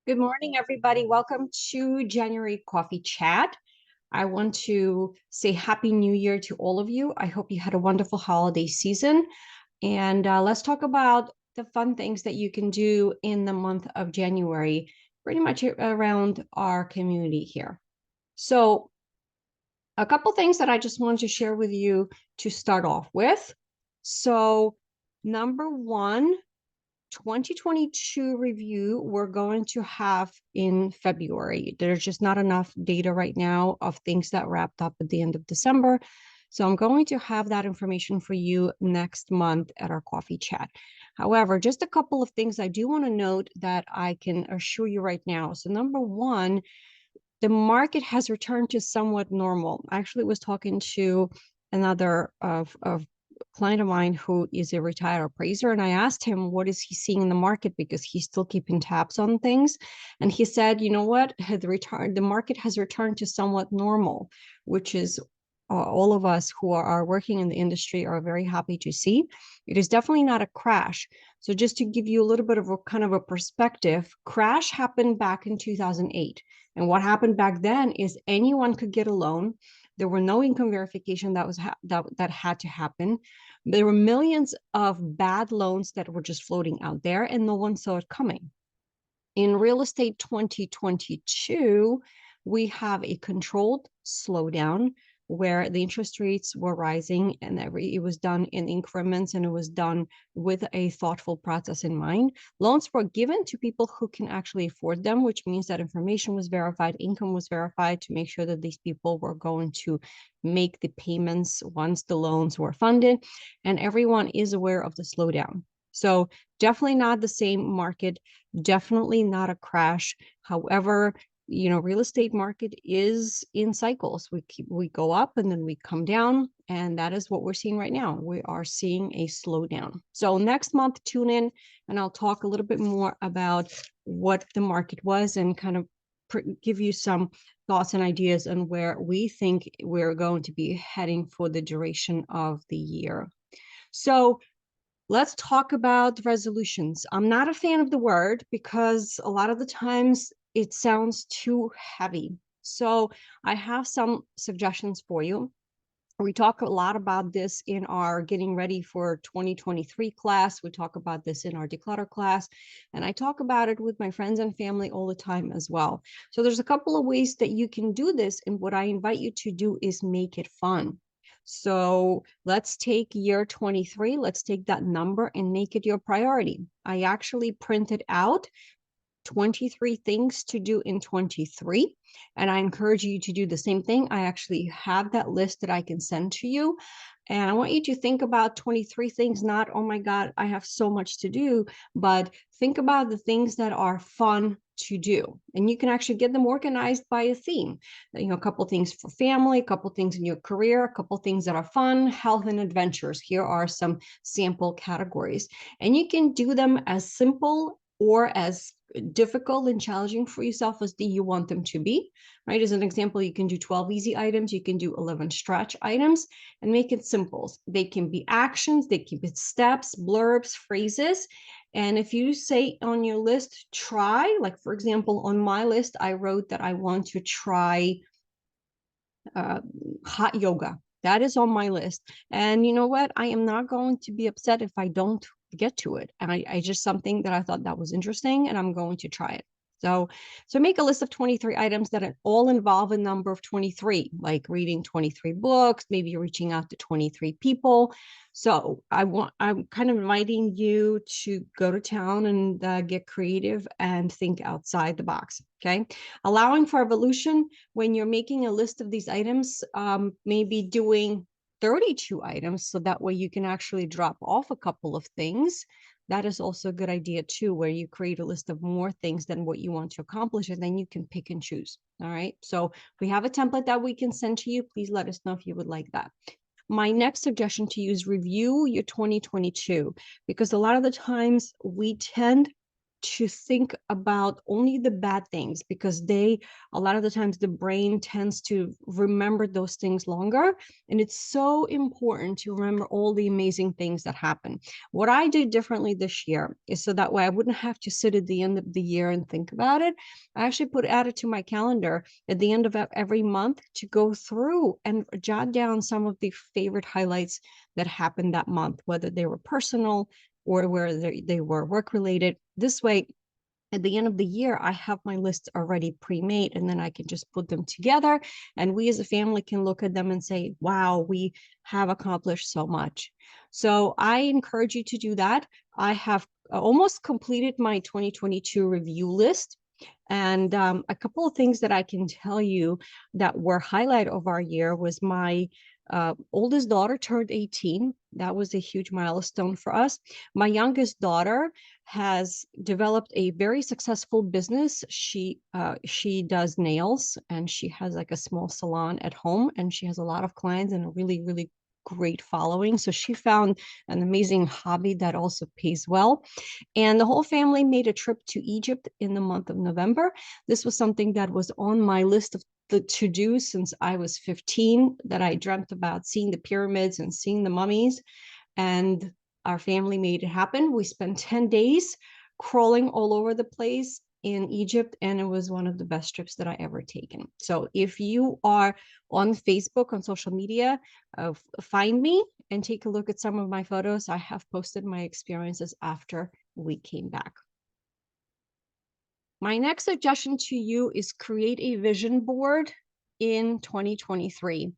Good morning, everybody. Welcome to January Coffee Chat. I want to say Happy New Year to all of you. I hope you had a wonderful holiday season. And let's talk about the fun things that you can do in the month of January, pretty much around our community here. So, a couple things that I just wanted to share with you to start off with. So, number one, 2022 review we're going to have in February. There's just not enough data right now of things that wrapped up at the end of December. So I'm going to have that information for you next month at our coffee chat. However, just a couple of things I do want to note that I can assure you right now. So number one, the market has returned to somewhat normal. I actually was talking to another of client of mine who is a retired appraiser, and I asked him what is he seeing in the market because he's still keeping tabs on things, and he said, you know what, the market has returned to somewhat normal, which is all of us who are working in the industry are very happy to see. It is definitely not a crash. So just to give you a little bit of a kind of a perspective, crash happened back in 2008. And what happened back then is anyone could get a loan. There were no income verification that had to happen. There were millions of bad loans that were just floating out there, and no one saw it coming. In real estate 2022, we have a controlled slowdown where the interest rates were rising and it was done in increments and it was done with a thoughtful process in mind. Loans were given to people who can actually afford them, which means that information was verified, income was verified to make sure that these people were going to make the payments once the loans were funded, and everyone is aware of the slowdown. So definitely not the same market, definitely not a crash. However, real estate market is in cycles. We go up and then we come down, and that is what we're seeing right now. We are seeing a slowdown. So next month, tune in, and I'll talk a little bit more about what the market was and kind of give you some thoughts and ideas on where we think we're going to be heading for the duration of the year. So let's talk about resolutions. I'm not a fan of the word because a lot of the times it sounds too heavy. So I have some suggestions for you. We talk a lot about this in our getting ready for 2023 class. We talk about this in our declutter class, and I talk about it with my friends and family all the time as well. So there's a couple of ways that you can do this, and what I invite you to do is make it fun. So let's take year 23, let's take that number and make it your priority. I actually printed out 23 things to do in 23, and I encourage you to do the same thing. I actually have that list that I can send to you, and I want you to think about 23 things, not, oh my God, I have so much to do, but think about the things that are fun to do. And you can actually get them organized by a theme. A couple things for family, a couple things in your career, a couple things that are fun, health, and adventures. Here are some sample categories. And you can do them as simple or as difficult and challenging for yourself as you want them to be, right? As an example, you can do 12 easy items, you can do 11 stretch items, and make it simple. They can be actions, they can be steps, blurbs, phrases. And if you say on your list, try, like for example, on my list, I wrote that I want to try hot yoga. That is on my list. And you know what? I am not going to be upset if I don't get to it. And I just something that I thought that was interesting, and I'm going to try it. So make a list of 23 items that all involve a number of 23, like reading 23 books, maybe reaching out to 23 people. So I'm kind of inviting you to go to town and get creative and think outside the box. Okay. Allowing for evolution when you're making a list of these items, maybe doing 32 items so that way you can actually drop off a couple of things. That is also a good idea too, where you create a list of more things than what you want to accomplish, and then you can pick and choose. All right. So we have a template that we can send to you. Please let us know if you would like that. My next suggestion to you is review your 2022, because a lot of the times we tend to think about only the bad things, because a lot of the times the brain tends to remember those things longer. And it's so important to remember all the amazing things that happen. What I did differently this year is so that way I wouldn't have to sit at the end of the year and think about it. I actually added to my calendar at the end of every month to go through and jot down some of the favorite highlights that happened that month, whether they were personal or where they were work related. This way, at the end of the year, I have my lists already pre-made, and then I can just put them together. And we as a family can look at them and say, wow, we have accomplished so much. So I encourage you to do that. I have almost completed my 2022 review list. And a couple of things that I can tell you that were highlight of our year was my oldest daughter turned 18. That was a huge milestone for us. My youngest daughter has developed a very successful business. She does nails, and she has like a small salon at home, and she has a lot of clients and a really, really great following. So she found an amazing hobby that also pays well. And the whole family made a trip to Egypt in the month of November. This was something that was on my list of the to-do since I was 15, that I dreamt about seeing the pyramids and seeing the mummies. And our family made it happen. We spent 10 days crawling all over the place in Egypt, and it was one of the best trips that I ever taken. So if you are on Facebook, on social media, find me and take a look at some of my photos. I have posted my experiences after we came back. My next suggestion to you is create a vision board in 2023.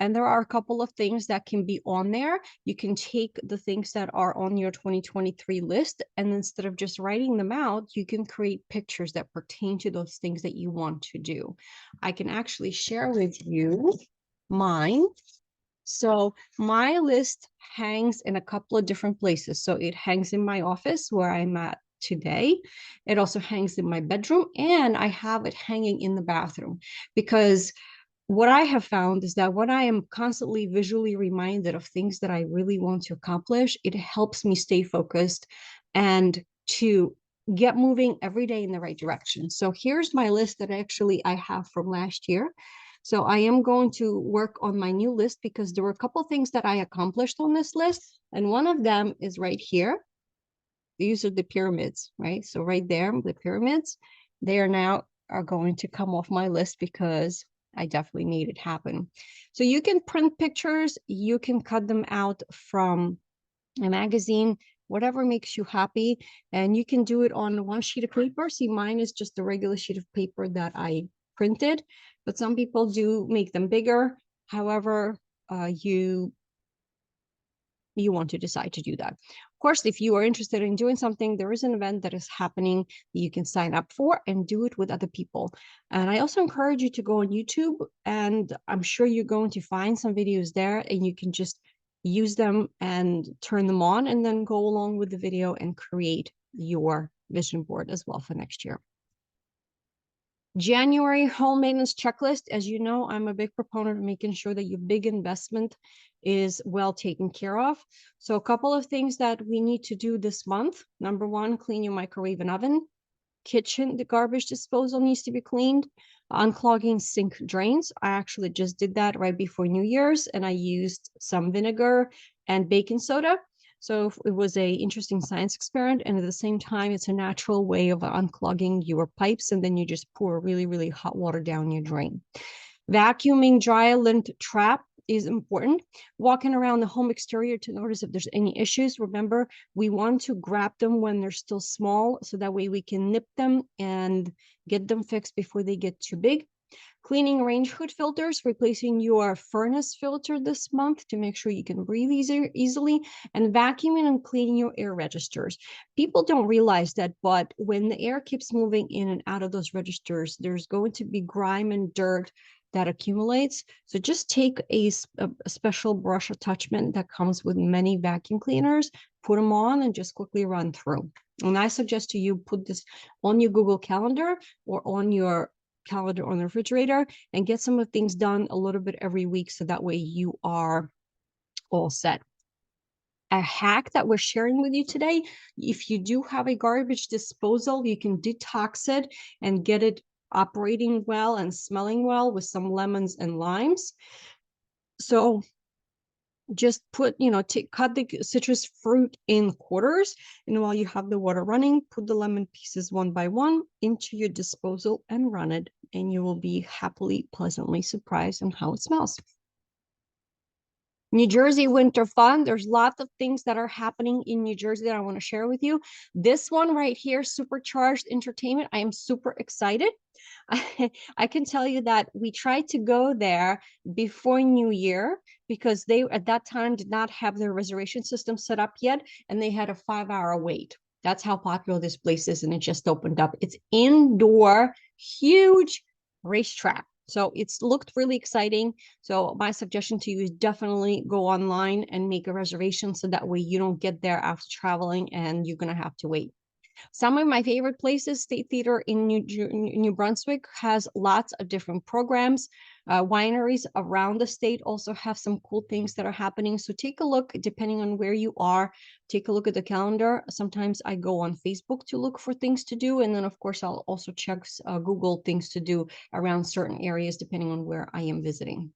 And there are a couple of things that can be on there. You can take the things that are on your 2023 list, and instead of just writing them out, you can create pictures that pertain to those things that you want to do. I can actually share with you mine. So my list hangs in a couple of different places. So it hangs in my office where I'm at today. It also hangs in my bedroom, and I have it hanging in the bathroom, because what I have found is that when I am constantly visually reminded of things that I really want to accomplish, it helps me stay focused and to get moving every day in the right direction. So here's my list that actually I have from last year. So I am going to work on my new list because there were a couple of things that I accomplished on this list. And one of them is right here. These are the pyramids, right? So right there, the pyramids, they are going to come off my list because I definitely made it happen. So you can print pictures, you can cut them out from a magazine, whatever makes you happy. And you can do it on one sheet of paper. See, mine is just a regular sheet of paper that I printed, but some people do make them bigger. However, you want to decide to do that. Of course, if you are interested in doing something, there is an event that is happening that you can sign up for and do it with other people. And I also encourage you to go on YouTube, and I'm sure you're going to find some videos there, and you can just use them and turn them on and then go along with the video and create your vision board as well for next year. January home maintenance checklist. As you know, I'm a big proponent of making sure that your big investment is well taken care of. So a couple of things that we need to do this month. Number one, clean your microwave and oven. Kitchen, the garbage disposal needs to be cleaned. Unclogging sink drains. I actually just did that right before New Year's, and I used some vinegar and baking soda. So it was a interesting science experiment, and at the same time, it's a natural way of unclogging your pipes, and then you just pour really, really hot water down your drain. Vacuuming dry lint trap is important. Walking around the home exterior to notice if there's any issues. Remember, we want to grab them when they're still small, so that way we can nip them and get them fixed before they get too big. Cleaning range hood filters, replacing your furnace filter this month to make sure you can breathe easily, and vacuuming and cleaning your air registers. People don't realize that, but when the air keeps moving in and out of those registers, there's going to be grime and dirt that accumulates. So just take a special brush attachment that comes with many vacuum cleaners, put them on, and just quickly run through. And I suggest to you put this on your Google Calendar or on your calendar on the refrigerator, and get some of things done a little bit every week, so that way you are all set. a hack that we're sharing with you today. If you do have a garbage disposal, you can detox it and get it operating well and smelling well with some lemons and limes. So just put, cut the citrus fruit in quarters, and while you have the water running, put the lemon pieces one by one into your disposal and run it, and you will be happily, pleasantly surprised on how it smells. New Jersey winter fun. There's lots of things that are happening in New Jersey that I want to share with you. This one right here, Supercharged Entertainment, I am super excited. I can tell you that we tried to go there before New Year because they at that time did not have their reservation system set up yet, and they had a 5-hour wait. That's how popular this place is, and it just opened up. It's indoor, huge racetrack. So it's looked really exciting. So my suggestion to you is definitely go online and make a reservation so that way you don't get there after traveling and you're going to have to wait. Some of my favorite places, State Theater in New Brunswick has lots of different programs. Wineries around the state also have some cool things that are happening. So take a look, depending on where you are, take a look at the calendar. Sometimes I go on Facebook to look for things to do. And then, of course, I'll also check Google things to do around certain areas, depending on where I am visiting.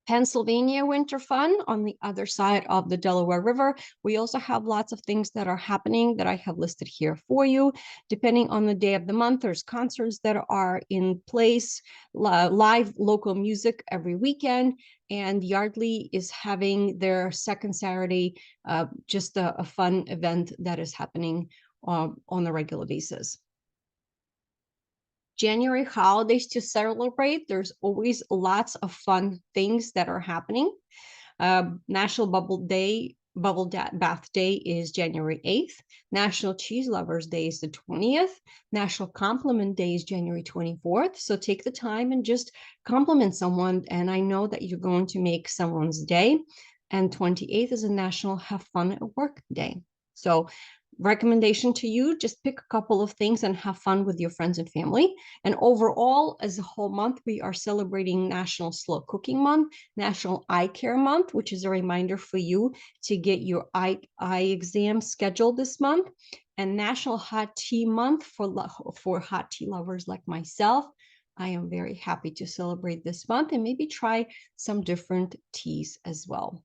Pennsylvania winter fun on the other side of the Delaware River. We also have lots of things that are happening that I have listed here for you. Depending on the day of the month, there's concerts that are in place, live local music every weekend, and Yardley is having their second Saturday, just a fun event that is happening on a regular basis. January holidays to celebrate. There's always lots of fun things that are happening. National Bubble Bath Day is January 8th. National Cheese Lovers Day is the 20th. National Compliment Day is January 24th. So take the time and just compliment someone. And I know that you're going to make someone's day. And 28th is a National Have Fun at Work Day. So recommendation to you, just pick a couple of things and have fun with your friends and family. And overall, as a whole month, we are celebrating National Slow Cooking Month, National Eye Care Month, which is a reminder for you to get your eye exam scheduled this month, and National Hot Tea Month for hot tea lovers like myself. I am very happy to celebrate this month and maybe try some different teas as well.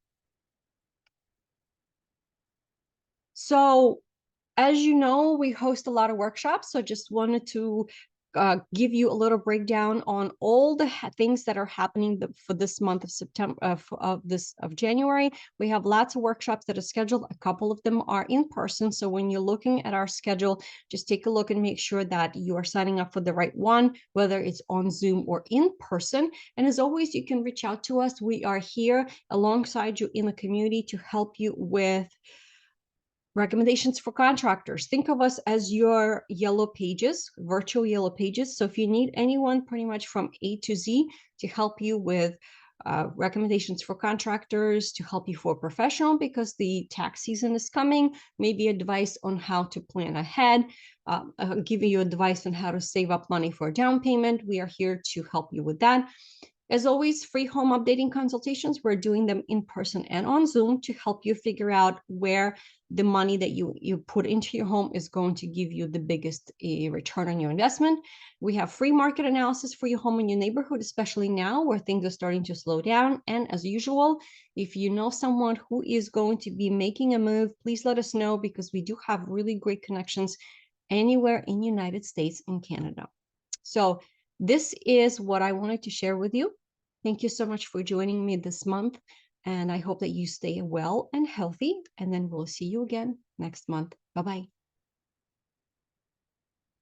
So as you know, we host a lot of workshops, so just wanted to give you a little breakdown on all the things that are happening for this month of September, of January. We have lots of workshops that are scheduled. A couple of them are in person, so when you're looking at our schedule, just take a look and make sure that you are signing up for the right one, whether it's on Zoom or in person. And as always, you can reach out to us. We are here alongside you in the community to help you with recommendations for contractors. Think of us as your yellow pages, virtual yellow pages. So if you need anyone pretty much from A to Z to help you with recommendations for contractors, to help you for professional, because the tax season is coming, maybe advice on how to plan ahead, giving you advice on how to save up money for a down payment, we are here to help you with that. As always, free home updating consultations. We're doing them in person and on Zoom to help you figure out where the money that you put into your home is going to give you the biggest return on your investment. We have free market analysis for your home and your neighborhood, especially now where things are starting to slow down. And as usual, if you know someone who is going to be making a move, please let us know, because we do have really great connections anywhere in the United States and Canada. So this is what I wanted to share with you. Thank you so much for joining me this month, and I hope that you stay well and healthy, and then we'll see you again next month. Bye-bye.